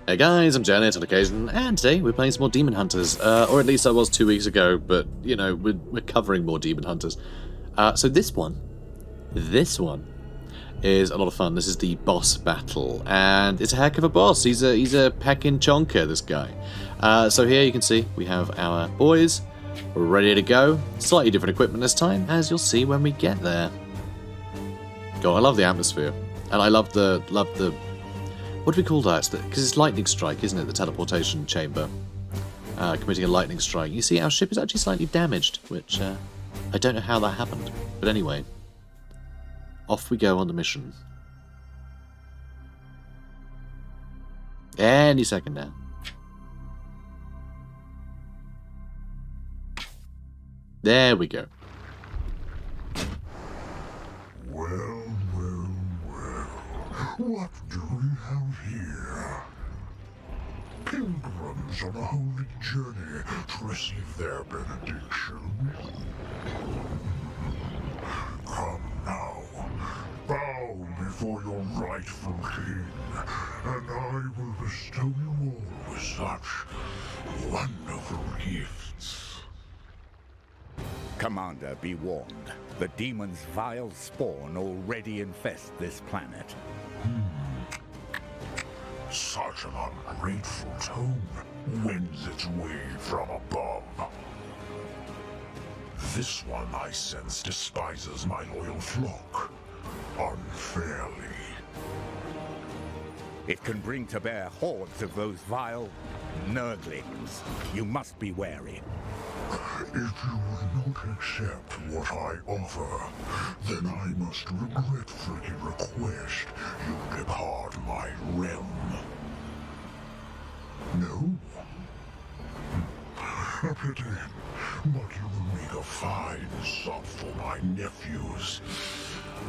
Hey guys, I'm JanetOnOccasion, and today we're playing some more Daemonhunters, or at least I was 2 weeks ago, but, you know, we're covering more Daemonhunters. So this one is a lot of fun. This is the boss battle, and it's a heck of a boss. He's a peckin' chonker, this guy. So here you can see we have our boys, we're ready to go. Slightly different equipment this time, as you'll see when we get there. God, I love the atmosphere, and I love the what do we call that? Because it's lightning strike, isn't it? The teleportation chamber. Committing a lightning strike. You see, our ship is actually slightly damaged, which I don't know how that happened. But anyway, off we go on the mission. Any second now. There we go. Well. What do we have here? Pilgrims on a holy journey to receive their benediction. Come now, bow before your rightful king, and I will bestow you all with such wonderful gifts. Commander, be warned. The demon's vile spawn already infest this planet. Such an ungrateful tone wins its way from above. This one I sense despises my loyal flock unfairly. It can bring to bear hordes of those vile nurglings. You must be wary. If you would not accept what I offer, then I must regretfully request you depart my realm. No? A pity, but you will make a fine sop for my nephews.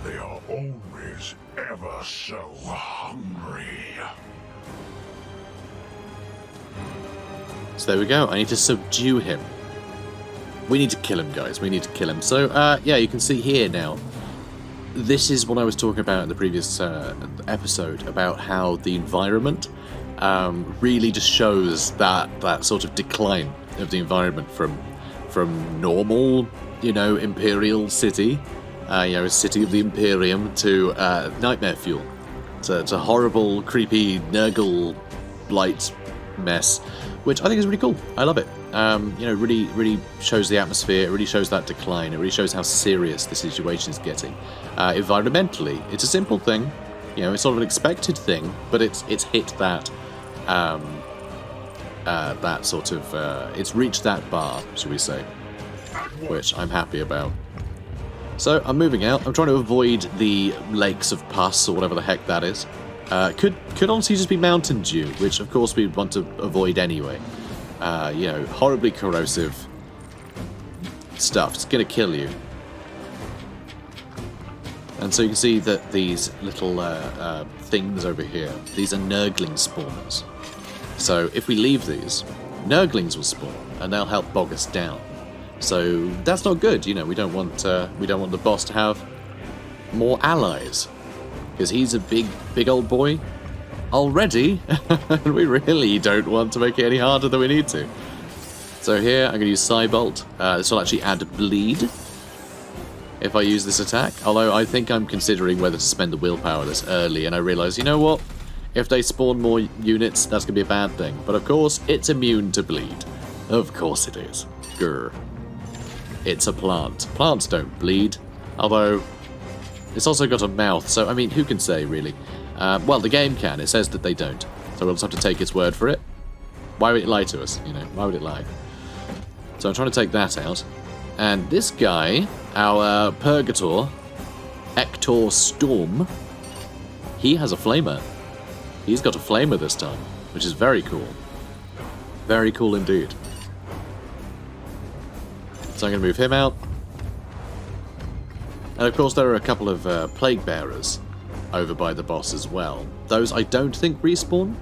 They are always ever so hungry. So there we go. I need to subdue him. We need to kill him, guys. We need to kill him. So, yeah, you can see here now. This is what I was talking about in the previous episode, about how the environment really just shows that sort of decline of the environment from normal, you know, Imperial city, you know, a city of the Imperium, to nightmare fuel. It's a horrible, creepy, Nurgle light mess, which I think is really cool. I love it. You know, really shows the atmosphere. It really shows that decline. It really shows how serious the situation is getting. Environmentally, it's a simple thing. You know, it's sort of an expected thing, but it's hit that that sort of it's reached that bar, should we say, which I'm happy about. So I'm moving out. I'm trying to avoid the lakes of pus or whatever the heck that is. Could honestly just be Mountain Dew, which of course we'd want to avoid anyway. You know, horribly corrosive stuff. It's gonna kill you. And so you can see that these little things over here, these are Nurgling spawns. So if we leave these, Nurglings will spawn, and they'll help bog us down. So that's not good. You know, we don't want the boss to have more allies, because he's a big old boy already, and we really don't want to make it any harder than we need to. So here I'm going to use Cybolt. This will actually add bleed if I use this attack, although I think I'm considering whether to spend the willpower this early, and I realise, you know what, if they spawn more units, that's going to be a bad thing. But of course, it's immune to bleed. Of course it is. Grr. It's a plant. Plants don't bleed, although it's also got a mouth, so, I mean, who can say, really? Well, the game can. It says that they don't. So we'll just have to take its word for it. Why would it lie to us, you know? Why would it lie? So I'm trying to take that out. And this guy, our Purgator, Ector Storm, he has a flamer. He's got a flamer this time, which is very cool. Very cool indeed. So I'm going to move him out. And of course there are a couple of Plague Bearers over by the boss as well. Those I don't think respawn,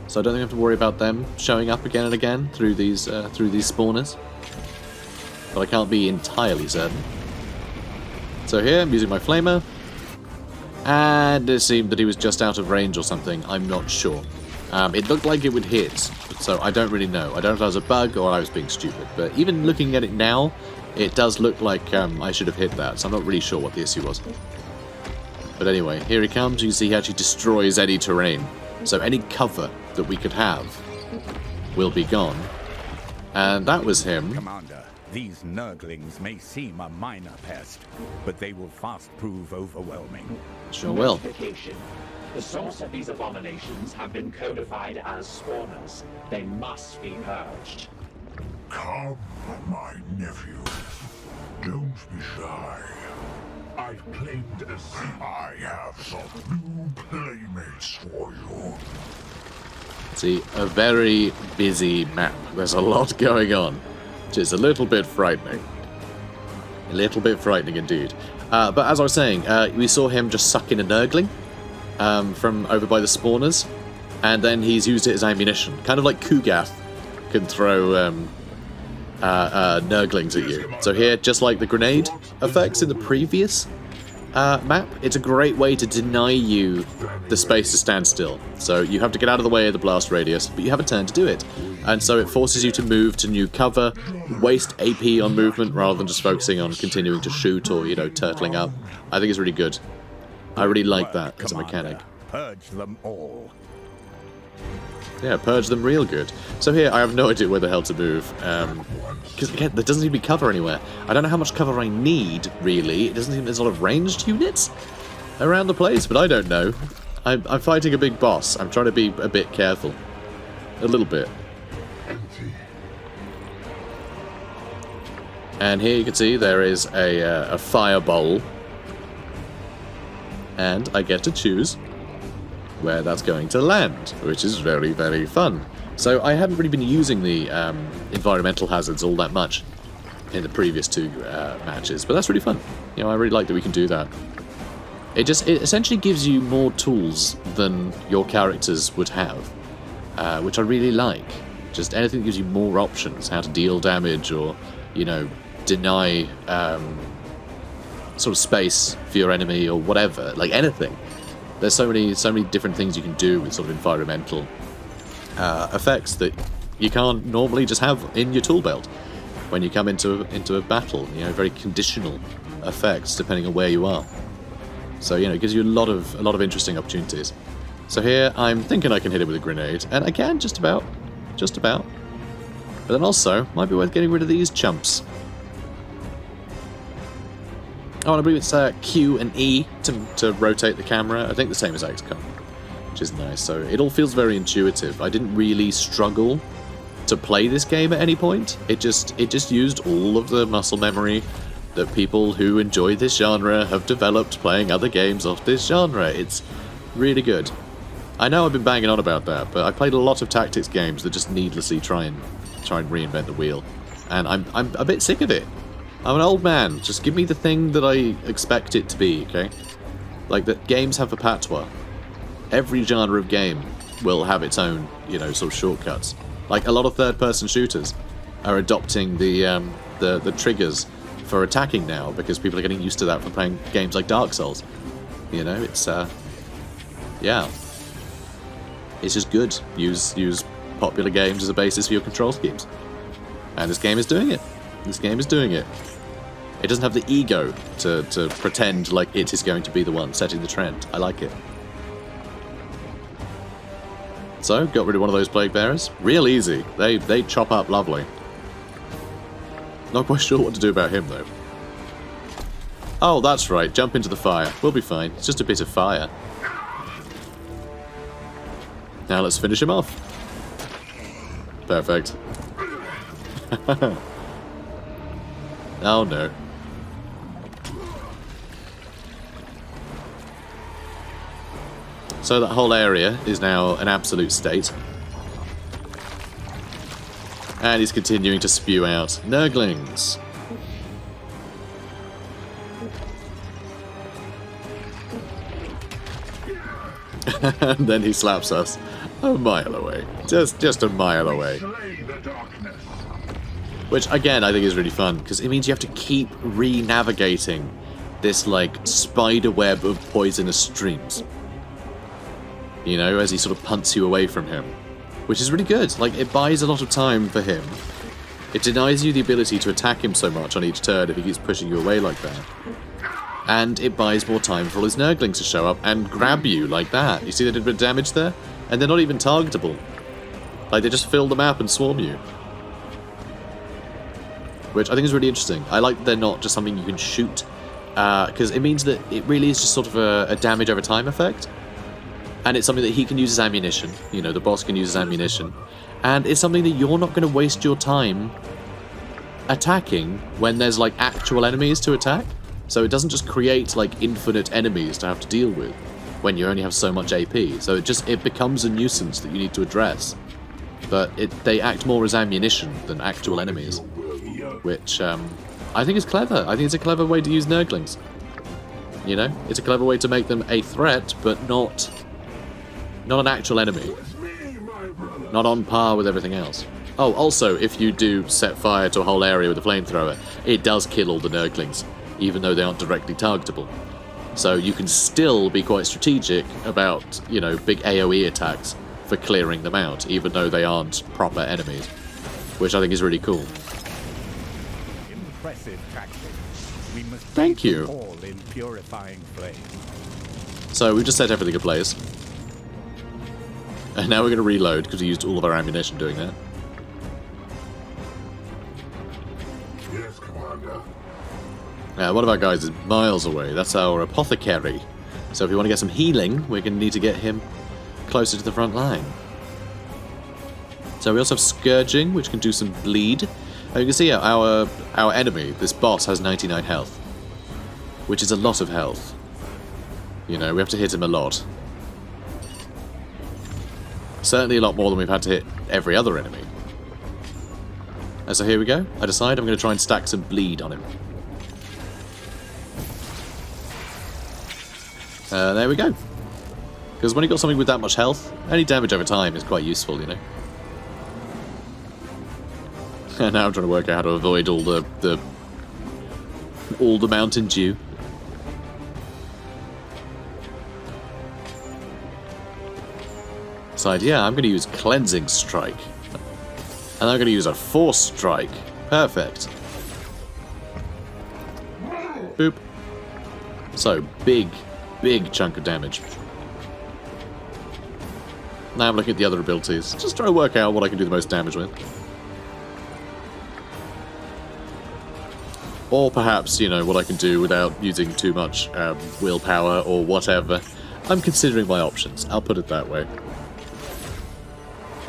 so I don't think I have to worry about them showing up again and again through these spawners. But I can't be entirely certain. So here I'm using my flamer, and it seemed that he was just out of range or something. I'm not sure. It looked like it would hit, so I don't really know. I don't know if that was a bug or I was being stupid, but even looking at it now, it does look like I should have hit that, so I'm not really sure what the issue was. But anyway, here he comes. You can see he actually destroys any terrain. So any cover that we could have will be gone. And that was him. Commander, these Nurglings may seem a minor pest, but they will fast prove overwhelming. Sure will. Notification. The source of these abominations have been codified as spawners. They must be purged. Come, my nephew. Don't be shy. I've claimed as I have some new playmates for you. See, a very busy map. There's a lot going on, which is a little bit frightening. A little bit frightening indeed. But as I was saying, we saw him just suck in a Nurgling from over by the spawners, and then he's used it as ammunition. Kind of like Kugath can throw Nurglings at you. So here, just like the grenade effects in the previous map, it's a great way to deny you the space to stand still. So you have to get out of the way of the blast radius, but you have a turn to do it. And so it forces you to move to new cover, waste AP on movement rather than just focusing on continuing to shoot or, you know, turtling up. I think it's really good. I really like that as a mechanic. Purge them all. Yeah, purge them real good. So here, I have no idea where the hell to move. Because, again, there doesn't seem to be cover anywhere. I don't know how much cover I need, really. It doesn't seem there's a lot of ranged units around the place, but I don't know. I'm fighting a big boss. I'm trying to be a bit careful. A little bit. And here you can see there is a fire bowl. And I get to choose where that's going to land, which is very, very fun. So I hadn't really been using the environmental hazards all that much in the previous two matches, but that's really fun. You know, I really like that we can do that. It essentially gives you more tools than your characters would have, which I really like. Just anything that gives you more options, how to deal damage or, you know, deny sort of space for your enemy or whatever, like anything. There's so many different things you can do with sort of environmental effects that you can't normally just have in your tool belt when you come into a battle. You know, very conditional effects depending on where you are. So, you know, it gives you a lot of interesting opportunities. So here I'm thinking I can hit it with a grenade, and I can just about. But then also might be worth getting rid of these chumps. Oh, and I believe it's Q and E to rotate the camera. I think the same as XCOM, which is nice. So it all feels very intuitive. I didn't really struggle to play this game at any point. It just used all of the muscle memory that people who enjoy this genre have developed playing other games of this genre. It's really good. I know I've been banging on about that, but I played a lot of tactics games that just needlessly try and reinvent the wheel, and I'm a bit sick of it. I'm an old man. Just give me the thing that I expect it to be, okay? Like, that games have a patois. Every genre of game will have its own, you know, sort of shortcuts. Like, a lot of third-person shooters are adopting the triggers for attacking now because people are getting used to that from playing games like Dark Souls. You know, it's, yeah. It's just good. Use popular games as a basis for your control schemes. And this game is doing it. This game is doing it. It doesn't have the ego to pretend like it is going to be the one setting the trend. I like it. So, got rid of one of those plague bearers. Real easy. They chop up lovely. Not quite sure what to do about him, though. Oh, that's right. Jump into the fire. We'll be fine. It's just a bit of fire. Now let's finish him off. Perfect. Oh no. So that whole area is now an absolute state. And he's continuing to spew out Nurglings. And then he slaps us a mile away. Just a mile away. Which, again, I think is really fun, because it means you have to keep re-navigating this, like, spider web of poisonous streams. you know, as he sort of punts you away from him, which is really good. Like, it buys a lot of time for him. It denies you the ability to attack him so much on each turn if he keeps pushing you away like that. And it buys more time for all his Nurglings to show up and grab you like that. You see they did a bit of damage there? And they're not even targetable. Like, they just fill the map and swarm you. Which I think is really interesting. I like that they're not just something you can shoot, because it means that it really is just sort of a damage over time effect. And it's something that he can use as ammunition. You know, the boss can use as ammunition. And it's something that you're not going to waste your time attacking when there's, like, actual enemies to attack. So it doesn't just create, like, infinite enemies to have to deal with when you only have so much AP. So it becomes a nuisance that you need to address. But they act more as ammunition than actual enemies. Which, I think is clever. I think it's a clever way to use Nurglings. You know? It's a clever way to make them a threat, but not an actual enemy. Not on par with everything else. Oh, also, if you do set fire to a whole area with a flamethrower, it does kill all the Nurglings, even though they aren't directly targetable. So you can still be quite strategic about, you know, big AoE attacks for clearing them out, even though they aren't proper enemies. Which I think is really cool. Impressive tactics. We must Thank you. all in purifying flame. So we've just set everything in place. And now we're going to reload because we used all of our ammunition doing that. Yes, Commander. One of our guys is miles away. That's our apothecary. So if we want to get some healing, we're going to need to get him closer to the front line. So we also have Scourging, which can do some bleed. You can see our enemy, this boss, has 99 health, which is a lot of health. You know, we have to hit him a lot. Certainly a lot more than we've had to hit every other enemy. And so here we go. I decide I'm going to try and stack some bleed on him. There we go. Because when you've got something with that much health, any damage over time is quite useful, you know. And now I'm trying to work out how to avoid all the Mountain Dew. Decide, yeah, I'm going to use Cleansing Strike. And I'm going to use a Force Strike. Perfect. Boop. So, big chunk of damage. Now I'm looking at the other abilities. Just trying to work out what I can do the most damage with. Or perhaps, you know, what I can do without using too much willpower or whatever. I'm considering my options. I'll put it that way.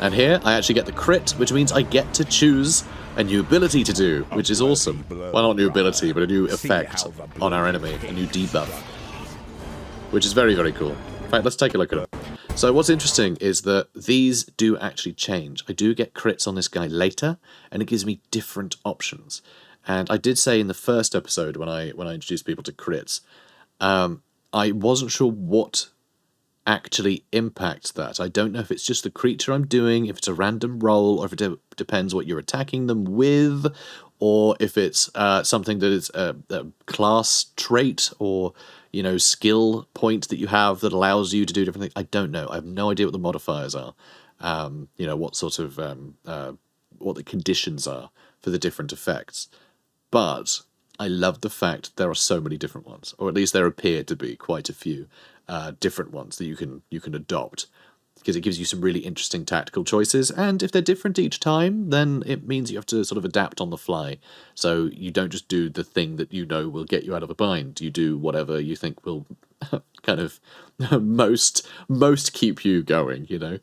And here, I actually get the crit, which means I get to choose a new ability to do, which is awesome. Well, not a new ability, but a new effect on our enemy, a new debuff. Which is very, very cool. In fact, let's take a look at it. So what's interesting is that these do actually change. I do get crits on this guy later, and it gives me different options. And I did say in the first episode, when I introduced people to crits, I wasn't sure what actually impacts that. I don't know if it's just the creature I'm doing, if it's a random roll, or if it depends what you're attacking them with, or if it's something that is a class trait or, you know, skill point that you have that allows you to do different things. I don't know. I have no idea what the modifiers are. You know, what sort of what the conditions are for the different effects. But I love the fact there are so many different ones, or at least there appear to be quite a few different ones that you can adopt, because it gives you some really interesting tactical choices. And if they're different each time, then it means you have to sort of adapt on the fly. So you don't just do the thing that you know will get you out of a bind. You do whatever you think will kind of most keep you going, you know,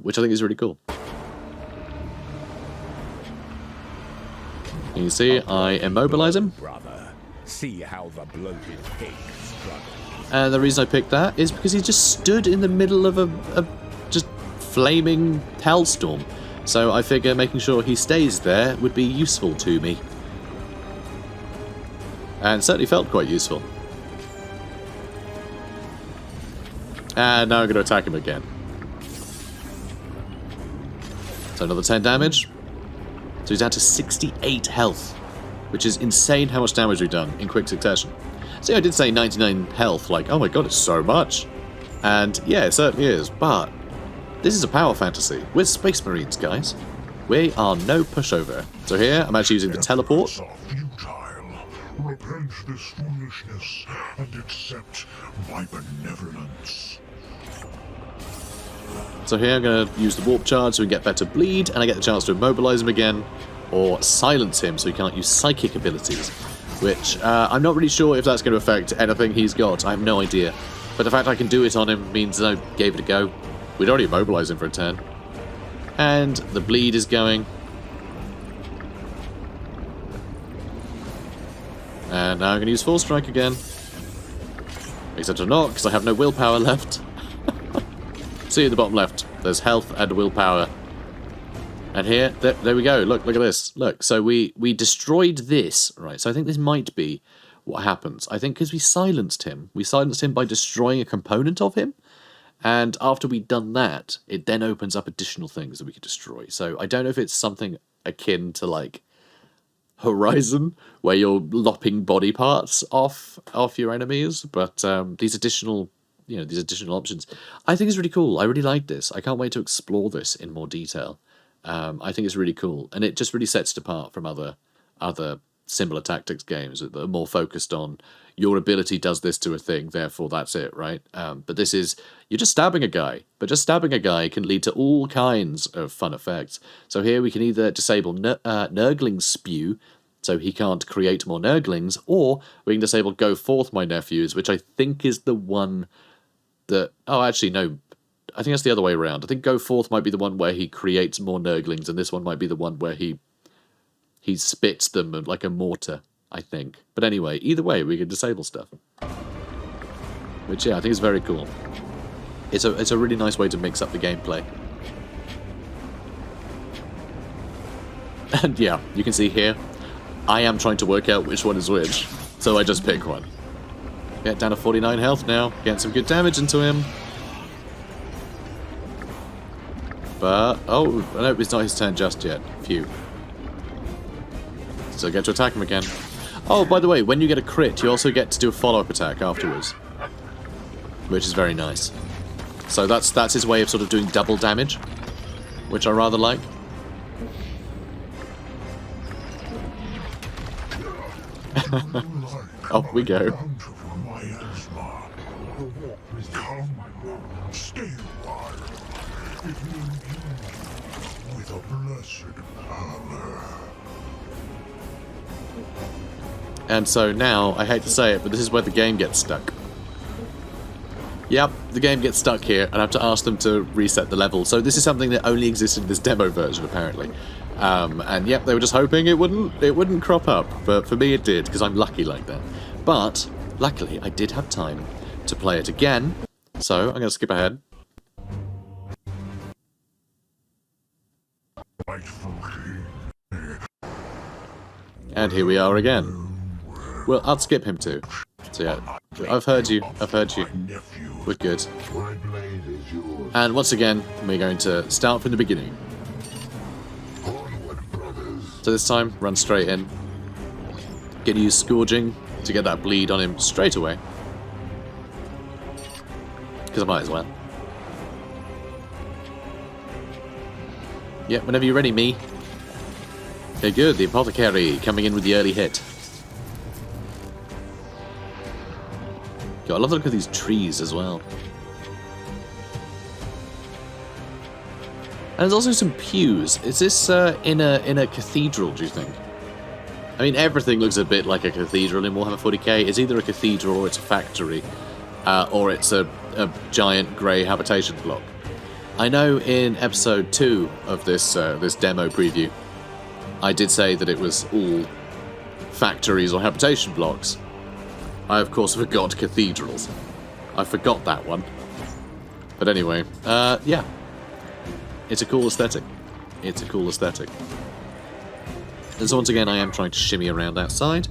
which I think is really cool. You see, I immobilize him. Brother, see how the bloated pig struggles. And the reason I picked that is because he just stood in the middle of a just flaming hellstorm. So I figure making sure he stays there would be useful to me. And certainly felt quite useful. And now I'm going to attack him again. So another 10 damage. So he's down to 68 health, which is insane how much damage we've done in quick succession. See, I did say 99 health, like, oh my god, it's so much. And yeah, it certainly is, but this is a power fantasy. We're Space Marines, guys. We are no pushover. So here, I'm actually using the teleport. Efforts are futile. Repent this foolishness and accept my benevolence. So here I'm going to use the warp charge so we get better bleed, and I get the chance to immobilize him again, or silence him so he can't use psychic abilities, which I'm not really sure if that's going to affect anything he's got. I have no idea. But the fact I can do it on him means I gave it a go. We'd already immobilized him for a turn. And the bleed is going. And now I'm going to use Full Strike again. Except I'm not, because I have no willpower left. See at the bottom left, there's health and willpower. And here, there we go. Look at this. Look, so we destroyed this, right? So I think this might be what happens. I think because we silenced him by destroying a component of him. And after we'd done that, it then opens up additional things that we could destroy. So I don't know if it's something akin to, like, Horizon, where you're lopping body parts off your enemies, but these additional options, I think is really cool. I really like this. I can't wait to explore this in more detail. I think it's really cool, and it just really sets it apart from other similar tactics games that are more focused on your ability does this to a thing, therefore that's it, right? But this is, you're just stabbing a guy, but just stabbing a guy can lead to all kinds of fun effects. So here we can either disable Nurgling Spew, so he can't create more Nurglings, or we can disable Go Forth, My Nephews, which I think is the one that... Oh, actually, no. I think that's the other way around. I think Go Forth might be the one where he creates more Nurglings, and this one might be the one where he spits them like a mortar, I think. But anyway, either way, we can disable stuff. Which, yeah, I think is very cool. It's a really nice way to mix up the gameplay. And yeah, you can see here, I am trying to work out which one is which, so I just pick one. Get down to 49 health now, get some good damage into him. But, oh, no, it's not his turn just yet. Phew. So I get to attack him again. Oh, by the way, when you get a crit, you also get to do a follow-up attack afterwards. Which is very nice. So that's his way of sort of doing double damage, which I rather like. Off we go. Stay a while. It will be with a blessed power. And so now, I hate to say it, but this is where the game gets stuck. Yep, the game gets stuck here, and I have to ask them to reset the level. So this is something that only existed in this demo version, apparently. And yep, they were just hoping it wouldn't crop up, but for me it did, because I'm lucky like that. But, luckily, I did have time to play it again, so I'm going to skip ahead. And here we are again. Well, I'll skip him too. So yeah, I've heard you. We're good. And once again, we're going to start from the beginning. So this time, run straight in. Gonna use Scourging to get that bleed on him straight away. Because I might as well. Yeah, whenever you're ready, me. Okay, good. The Apothecary coming in with the early hit. God, I love the look of these trees as well. And there's also some pews. Is this in a cathedral, do you think? I mean, everything looks a bit like a cathedral in Warhammer 40k. It's either a cathedral or it's a factory. Or it's a giant grey habitation block. I know in episode 2 of this this demo preview, I did say that it was all factories or habitation blocks. I, of course, forgot cathedrals. I forgot that one. But anyway, yeah. It's a cool aesthetic. It's a cool aesthetic. And so once again, I am trying to shimmy around outside.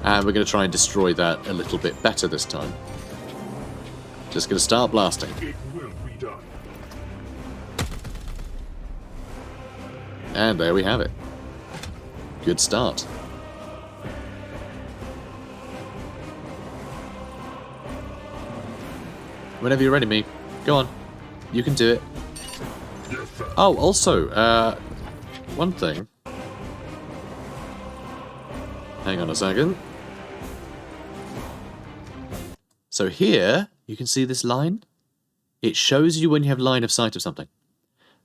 And we're going to try and destroy that a little bit better this time. Just going to start blasting. It will be done. And there we have it. Good start. Whenever you're ready, me. Go on. You can do it. Oh, also, one thing. Hang on a second. So here, you can see this line. It shows you when you have line of sight of something.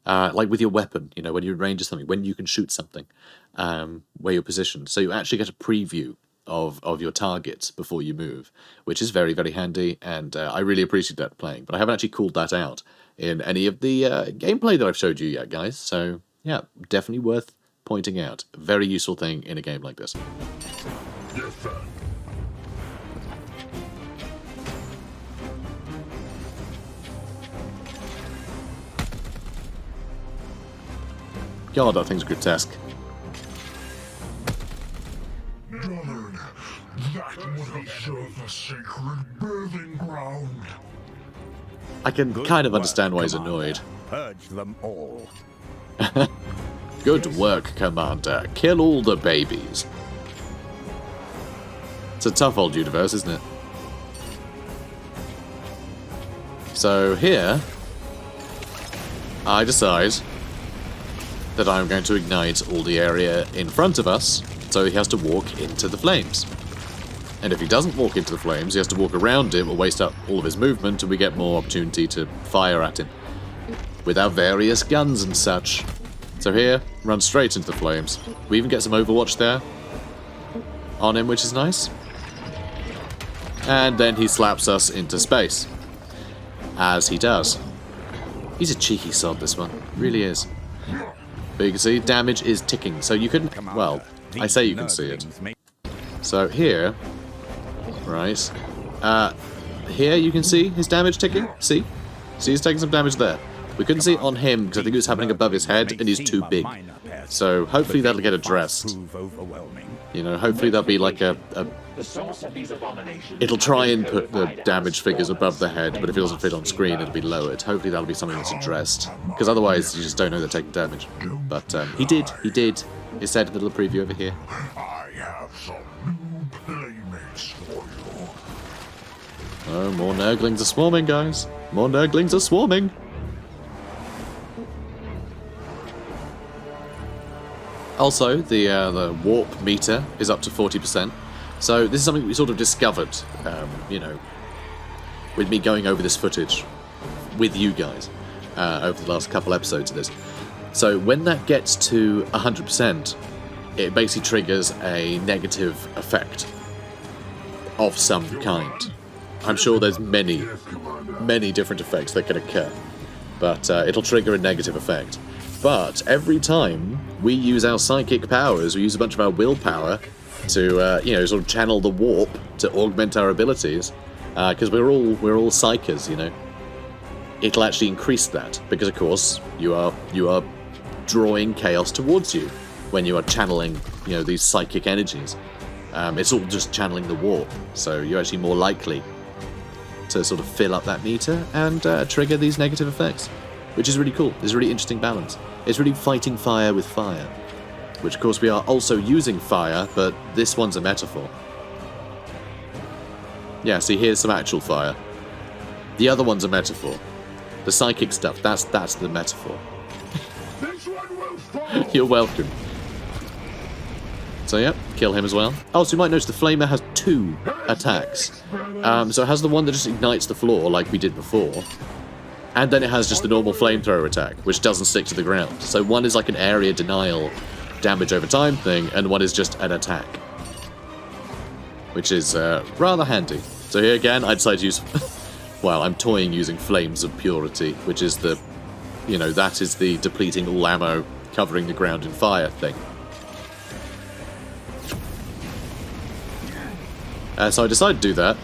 Like with your weapon, you know, when you're in range of something, when you can shoot something, where you're positioned. So you actually get a preview of your targets before you move, which is very, very handy, and I really appreciate that playing. But I haven't actually called that out in any of the gameplay that I've showed you yet, guys. So yeah, definitely worth pointing out. A very useful thing in a game like this. Yes, sir. God, that thing's grotesque. Darling, that would have served the sacred birthing ground. I can kind of understand why he's annoyed. Purge them all. Good work, Commander. Kill all the babies. It's a tough old universe, isn't it? So here, I decide that I'm going to ignite all the area in front of us, so he has to walk into the flames. And if he doesn't walk into the flames, he has to walk around it, will waste up all of his movement, and we get more opportunity to fire at him with our various guns and such. So here, run straight into the flames. We even get some Overwatch there on him, which is nice. And then he slaps us into space, as he does. He's a cheeky sod, this one. Really is. But you can see damage is ticking, so you can, well, I say you can see it. So here, right, here you can see his damage ticking, see? See, he's taking some damage there. We couldn't see it on him because I think it was happening above his head and he's too big. So hopefully that'll get addressed. You know, hopefully there'll be like a it'll try and put the damage figures above the head, but if it doesn't fit on screen, it'll be lowered. Hopefully that'll be something that's addressed, because otherwise you just don't know they're taking damage. But he did. It said in the little preview over here. I have some new playmates for you. Oh, more Nurglings are swarming, guys. More Nurglings are swarming. Also, the warp meter is up to 40%. So this is something we sort of discovered, you know, with me going over this footage with you guys over the last couple episodes of this. So when that gets to 100%, it basically triggers a negative effect of some kind. I'm sure there's many different effects that can occur, but it'll trigger a negative effect. But every time we use our psychic powers, we use a bunch of our willpower to, you know, sort of channel the warp to augment our abilities, because we're all psychers, you know. It'll actually increase that because, of course, you are drawing chaos towards you when you are channeling, you know, these psychic energies. It's all just channeling the warp, so you're actually more likely to sort of fill up that meter and trigger these negative effects, which is really cool. It's a really interesting balance. It's really fighting fire with fire, which of course we are also using fire, but this one's a metaphor. Yeah, see, here's some actual fire. The other one's a metaphor. The psychic stuff, that's the metaphor. This one will fall. You're welcome. So yeah, kill him as well. Oh, so you might notice the flamer has 2 attacks. So it has the one that just ignites the floor like we did before, and then it has just the normal flamethrower attack, which doesn't stick to the ground. So one is like an area denial, damage over time thing, and one is just an attack, which is rather handy. So here again, I decided to use, well, I'm toying using Flames of Purity, which is the, you know, that is the depleting all ammo, covering the ground in fire thing. So I decided to do that.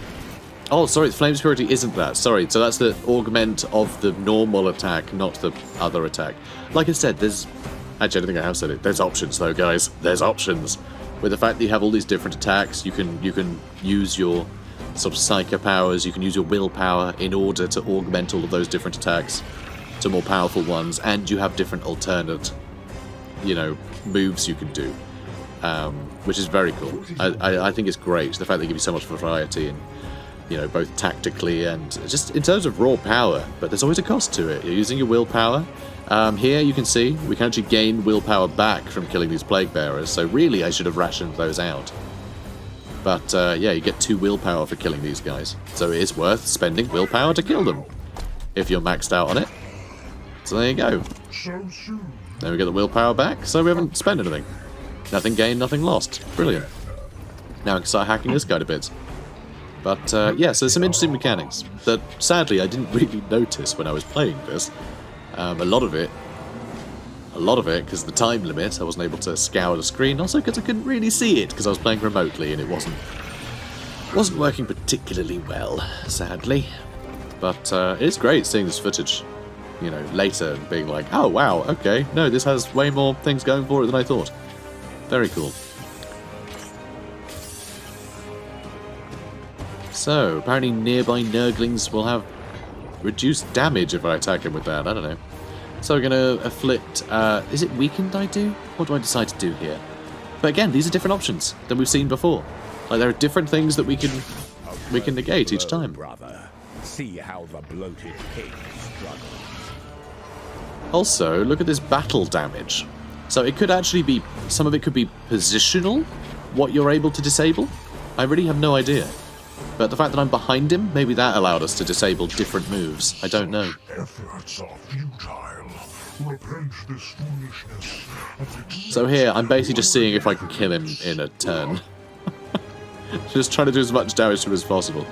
Oh, sorry, Flames of Purity isn't that. Sorry, so that's the augment of the normal attack, not the other attack. Like I said, there's... Actually, I don't think I have said it. There's options, though, guys. There's options. With the fact that you have all these different attacks, you can use your sort of psychic powers, you can use your willpower in order to augment all of those different attacks to more powerful ones, and you have different alternate, you know, moves you can do, which is very cool. I think it's great, the fact they give you so much variety, and you know, both tactically and just in terms of raw power, but there's always a cost to it. You're using your willpower. Here you can see we can actually gain willpower back from killing these plague bearers, so really I should have rationed those out. But yeah, you get 2 willpower for killing these guys, so it is worth spending willpower to kill them if you're maxed out on it. So there you go. Then we get the willpower back, so we haven't spent anything. Nothing gained, nothing lost. Brilliant. Now I can start hacking this guy to bits. But yeah, so there's some interesting mechanics that sadly I didn't really notice when I was playing this. A lot of it, because the time limit, I wasn't able to scour the screen. Also because I couldn't really see it because I was playing remotely and it wasn't working particularly well, sadly. But it's great seeing this footage, you know, later and being like, oh wow, okay, no, this has way more things going for it than I thought. Very cool. So, apparently nearby Nurglings will have reduced damage if I attack him with that, I don't know. So we're going to afflict, is it weakened I do? What do I decide to do here? But again, these are different options than we've seen before. Like, there are different things that we can negate each time. Brother, see how the bloated pig struggles. Also, look at this battle damage. So it could actually be, some of it could be positional, what you're able to disable. I really have no idea. But the fact that I'm behind him, maybe that allowed us to disable different moves. I don't know. Efforts are futile. Repent this foolishness. So here, I'm basically just seeing if I can kill him in a turn. Just trying to do as much damage to him as possible.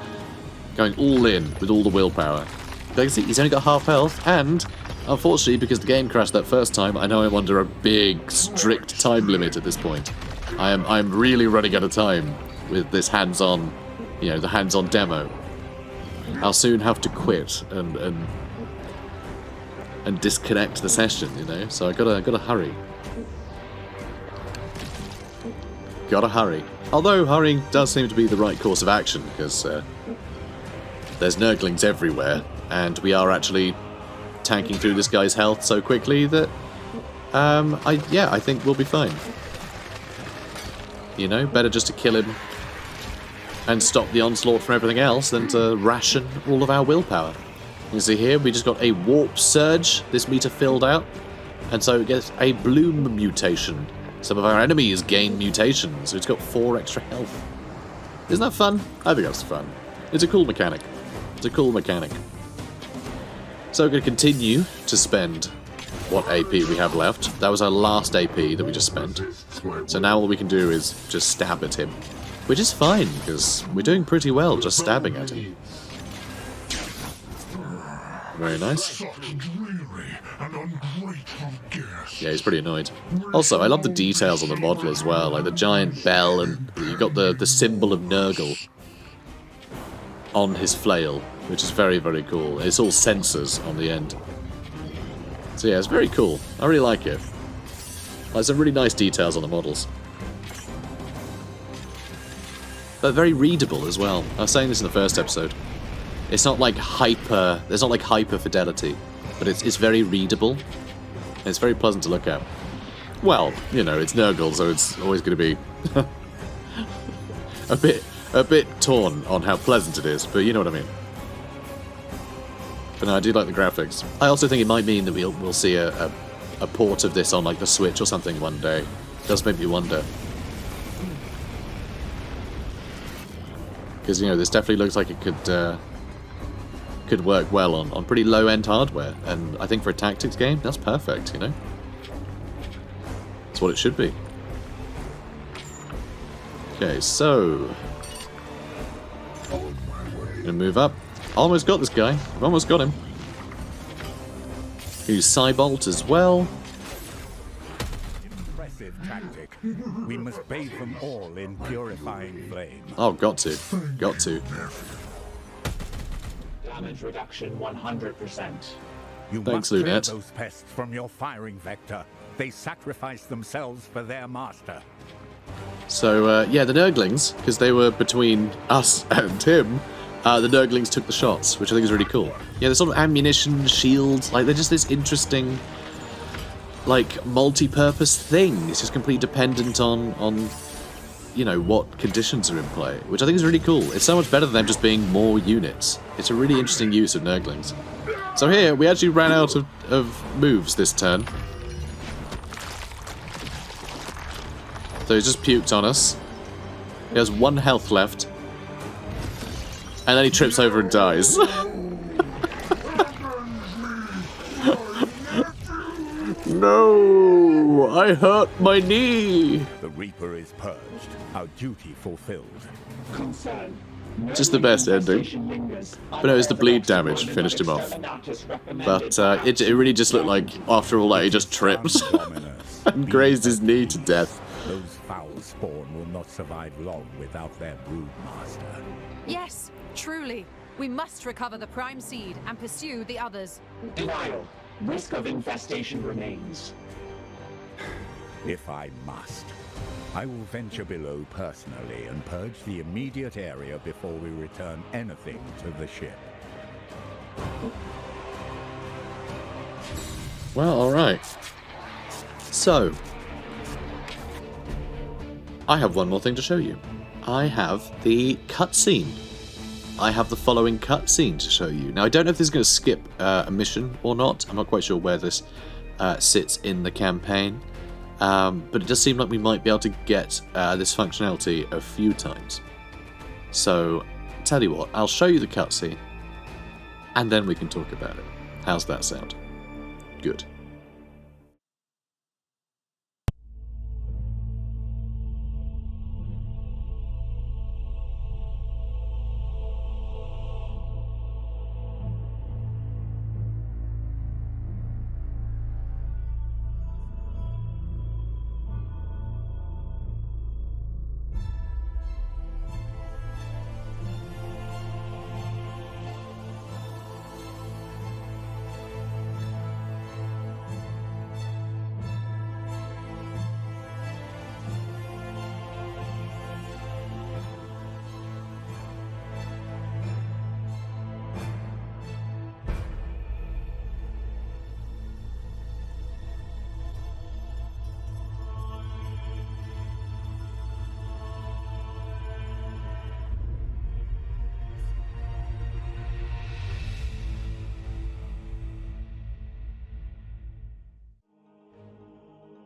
Going all in with all the willpower. But you can see, he's only got half health, and unfortunately, because the game crashed that first time, I know I'm under a big, strict time limit at this point. I'm really running out of time with this hands-on, you know, the hands-on demo. I'll soon have to quit and disconnect the session, you know. So I gotta hurry. Gotta hurry. Although hurrying does seem to be the right course of action because there's Nurglings everywhere, and we are actually tanking through this guy's health so quickly that I think we'll be fine. You know, better just to kill him and stop the onslaught from everything else than to ration all of our willpower. You can see here, we just got a warp surge, this meter filled out, and so it gets a bloom mutation. Some of our enemies gain mutations, so it's got 4 extra health. Isn't that fun? I think that's fun. It's a cool mechanic. It's a cool mechanic. So we're going to continue to spend what AP we have left. That was our last AP that we just spent. So now all we can do is just stab at him. Which is fine, because we're doing pretty well just stabbing at him. Very nice. Yeah, he's pretty annoyed. Also, I love the details on the model as well, like the giant bell, and you got the symbol of Nurgle on his flail, which is very, very cool. It's all sensors on the end. So yeah, it's very cool. I really like it. Like, some really nice details on the models. But very readable as well. I was saying this in the first episode. It's not like hyper... There's not like hyper fidelity, but it's very readable. And it's very pleasant to look at. Well, you know, it's Nurgle, so it's always going to be a bit torn on how pleasant it is, but you know what I mean. But no, I do like the graphics. I also think it might mean that we'll see a port of this on like the Switch or something one day. It does make me wonder. Because, you know, this definitely looks like it could work well on pretty low-end hardware. And I think for a tactics game, that's perfect, you know? That's what it should be. Okay, so... Gonna move up. Almost got this guy. I've almost got him. Use Cybolt as well. Impressive tactic. We must bathe them all in purifying flame. Oh, got to. Got to. Damage reduction 100%. You Thanks, must clear Lunette. those pests from your firing vector. They sacrifice themselves for their master. So, yeah, the Nurglings, because they were between us and him, the Nurglings took the shots, which I think is really cool. Yeah, there's sort of ammunition, shields, like, they're just this interesting, like, multi-purpose thing. It's just completely dependent on you know, what conditions are in play, which I think is really cool. It's so much better than them just being more units. It's a really interesting use of Nurglings. So here, we actually ran out of moves this turn. So he just puked on us. He has 1 health left. And then he trips over and dies. No! I hurt my knee! The Reaper is purged. Our duty fulfilled. Concern. Just the best ending. But no, it was the bleed damage finished him off. But it really just looked like, after all that, he just tripped and grazed his knee to death. Those foul spawn will not survive long without their broodmaster. Yes, truly. We must recover the Prime Seed and pursue the others. Denial. Risk of infestation remains. If I must, I will venture below personally and purge the immediate area before we return anything to the ship. Well, alright. So, I have one more thing to show you. I have the cutscene. I have the following cutscene to show you. Now, I don't know if this is going to skip a mission or not. I'm not quite sure where this sits in the campaign. But it does seem like we might be able to get this functionality a few times. So, tell you what, I'll show you the cutscene, and then we can talk about it. How's that sound? Good.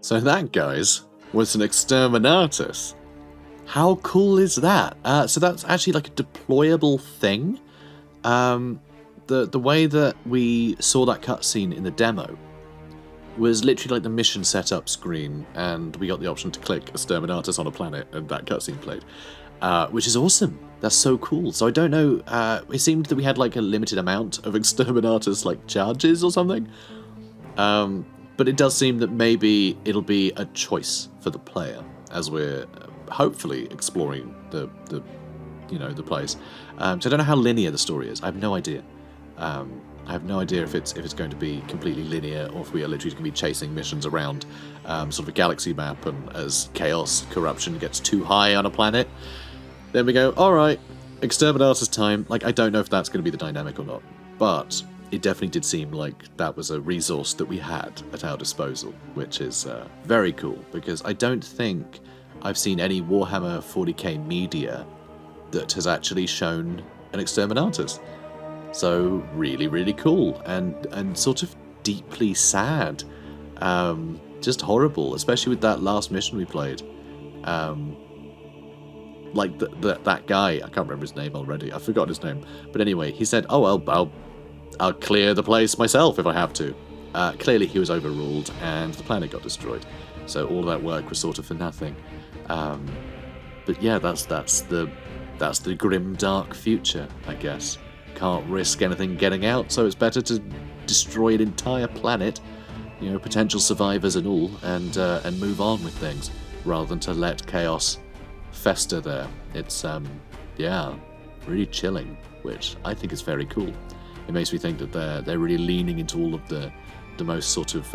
So that, guys, was an Exterminatus. How cool is that? So that's actually like a deployable thing. The way that we saw that cutscene in the demo was literally like the mission setup screen, and we got the option to click Exterminatus on a planet, and that cutscene played, which is awesome. That's so cool. So I don't know. It seemed that we had like a limited amount of Exterminatus like charges or something. But it does seem that maybe it'll be a choice for the player as we're hopefully exploring the place. So I don't know how linear the story is. I have no idea. I have no idea if it's going to be completely linear or if we are literally going to be chasing missions around sort of a galaxy map, and as chaos corruption gets too high on a planet, then we go, all right, Exterminatus time. Like, I don't know if that's going to be the dynamic or not, but it definitely did seem like that was a resource that we had at our disposal, which is very cool, because I don't think I've seen any Warhammer 40k media that has actually shown an Exterminatus. So really, really cool, and sort of deeply sad. Just horrible, especially with that last mission we played. Like that guy, I can't remember his name already. I've forgotten his name. But anyway, he said, "Oh, I'll clear the place myself if I have to." Clearly he was overruled and the planet got destroyed. So all that work was sort of for nothing. But yeah, that's the grim, dark future, I guess. Can't risk anything getting out, so it's better to destroy an entire planet, potential survivors and all, and move on with things, rather than to let chaos fester there. It's really chilling, which I think is very cool. It makes me think that they're really leaning into all of the most sort of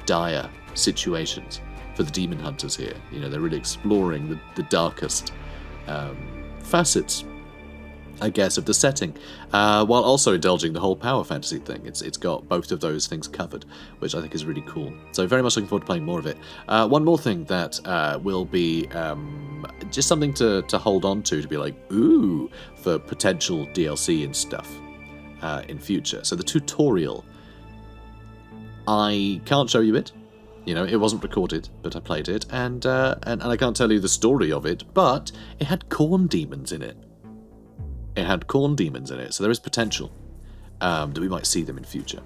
dire situations for the Daemonhunters here. They're really exploring the darkest facets I guess, of the setting, while also indulging the whole power fantasy thing. It's got both of those things covered, which I think is really cool. So very much looking forward to playing more of it. One more thing that will be just something to hold on to be like, ooh, for potential DLC and stuff in future. So the tutorial, I can't show you it. You know, it wasn't recorded, but I played it, and I can't tell you the story of it, but it had corn demons in it. It had corn demons in it, so there is potential that we might see them in future.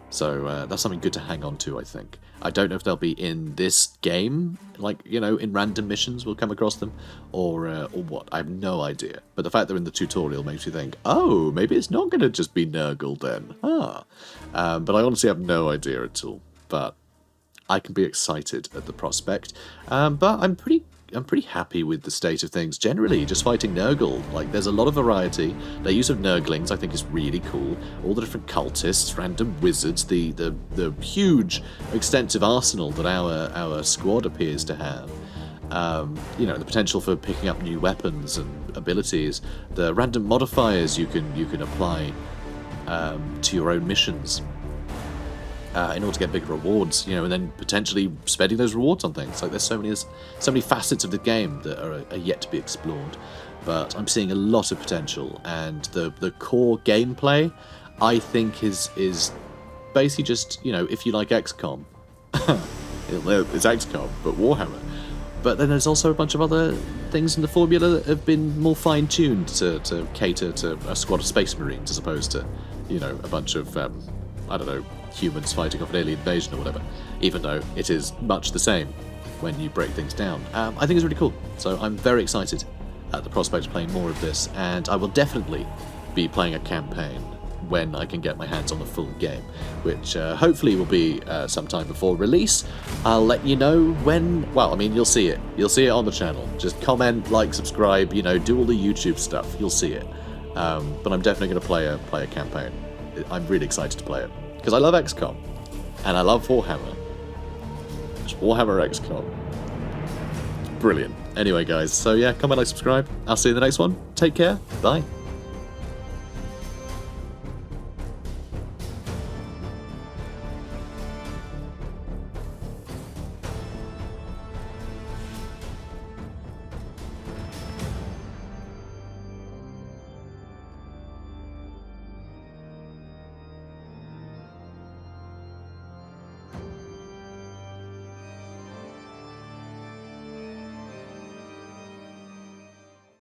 So that's something good to hang on to, I think. I don't know if they'll be in this game, like, you know, in random missions we'll come across them, or what. I have no idea. But the fact they're in the tutorial makes you think, oh, maybe it's not going to just be Nurgle then. But I honestly have no idea at all. But I can be excited at the prospect. But I'm pretty happy with the state of things generally, just fighting Nurgle. Like, there's a lot of variety. Their use of Nurglings I think is really cool. All the different cultists, random wizards, the huge extensive arsenal that our squad appears to have. You know, the potential for picking up new weapons and abilities, the random modifiers you can apply to your own missions. In order to get big rewards, you know, and then potentially spending those rewards on things. Like, there's so many facets of the game that are yet to be explored. But I'm seeing a lot of potential, and the core gameplay, I think, is basically just, you know, if you like XCOM, it's XCOM, but Warhammer. But then there's also a bunch of other things in the formula that have been more fine-tuned to cater to a squad of Space Marines as opposed to, you know, a bunch of, I don't know, humans fighting off an alien invasion or whatever, even though it is much the same when you break things down. I think it's really cool, so I'm very excited at the prospect of playing more of this, and I will definitely be playing a campaign when I can get my hands on the full game, which hopefully will be sometime before release. I'll let you know when. Well, I mean, you'll see it on the channel. Just comment, like, subscribe, you know, do all the YouTube stuff, you'll see it. But I'm definitely going to play a campaign. I'm really excited to play it, because I love XCOM, and I love Warhammer. It's Warhammer XCOM. Brilliant. Anyway, guys, so yeah, comment, like, subscribe. I'll see you in the next one. Take care. Bye.